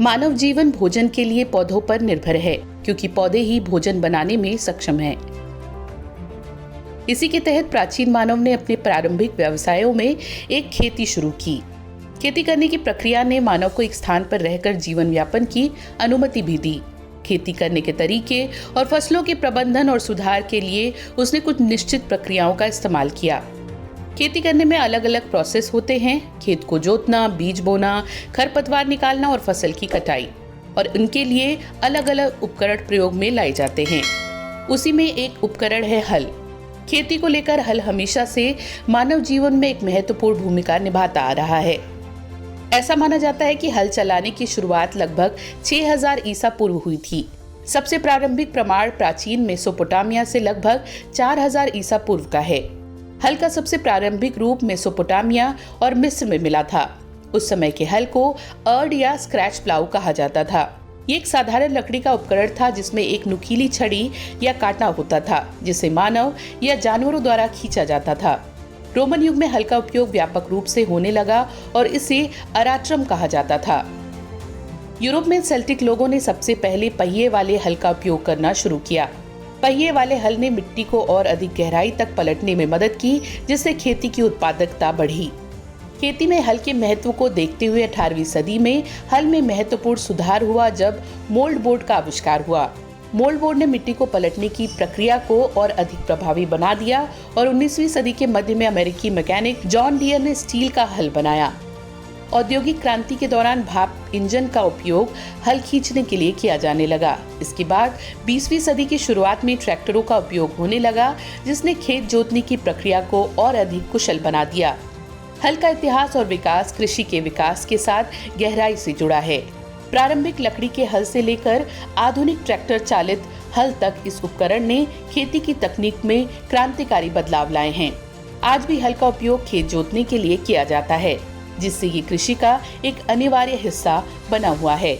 मानव जीवन भोजन के लिए पौधों पर निर्भर है, क्योंकि पौधे ही भोजन बनाने में सक्षम हैं। इसी के तहत प्राचीन मानव ने अपने प्रारंभिक व्यवसायों में एक खेती शुरू की। खेती करने की प्रक्रिया ने मानव को एक स्थान पर रहकर जीवन यापन की अनुमति भी दी। खेती करने के तरीके और फसलों के प्रबंधन और सुधार के लिए उसने कुछ निश्चित प्रक्रियाओं का इस्तेमाल किया। खेती करने में अलग अलग प्रोसेस होते हैं। खेत को जोतना, बीज बोना, खरपतवार निकालना और फसल की कटाई, और इनके लिए अलग अलग उपकरण प्रयोग में लाए जाते हैं। उसी में एक उपकरण है हल। खेती को लेकर हल हमेशा से मानव जीवन में एक महत्वपूर्ण भूमिका निभाता आ रहा है। ऐसा माना जाता है कि हल चलाने की शुरुआत लगभग 6000 ईसा पूर्व हुई थी। सबसे प्रारंभिक प्रमाण प्राचीन मेसोपोटामिया से लगभग 4000 ईसा पूर्व का है। हल का सबसे प्रारंभिक रूप मेसोपोटामिया और मिस्र में मिला था। उस समय के हल को अर्ड या स्क्रैच प्लाऊ कहा जाता था। ये एक साधारण लकड़ी का उपकरण था जिसमें एक नुकीली छड़ी या कांटा होता था, जिसे मानव या जानवरों द्वारा खींचा जाता था। रोमन युग में हल का उपयोग व्यापक रूप से होने लगा और इसे अराट्रम कहा जाता था। यूरोप में सेल्टिक लोगों ने सबसे पहले पहिए वाले हल का उपयोग करना शुरू किया। पहिए वाले हल ने मिट्टी को और अधिक गहराई तक पलटने में मदद की, जिससे खेती की उत्पादकता बढ़ी। खेती में हल के महत्व को देखते हुए 18वीं सदी में हल में महत्वपूर्ण सुधार हुआ जब मोल्ड बोर्ड का आविष्कार हुआ। मोल्ड बोर्ड ने मिट्टी को पलटने की प्रक्रिया को और अधिक प्रभावी बना दिया और 19वीं सदी के मध्य में अमेरिकी मैकेनिक जॉन डियर ने स्टील का हल बनाया। औद्योगिक क्रांति के दौरान भाप इंजन का उपयोग हल खींचने के लिए किया जाने लगा। इसके बाद 20वीं सदी की शुरुआत में ट्रैक्टरों का उपयोग होने लगा, जिसने खेत जोतने की प्रक्रिया को और अधिक कुशल बना दिया। हल का इतिहास और विकास कृषि के विकास के साथ गहराई से जुड़ा है। प्रारंभिक लकड़ी के हल से लेकर आधुनिक ट्रैक्टर चालित हल तक इस उपकरण ने खेती की तकनीक में क्रांतिकारी बदलाव लाए हैं। आज भी हल का उपयोग खेत जोतने के लिए किया जाता है, जिससे ये कृषि का एक अनिवार्य हिस्सा बना हुआ है।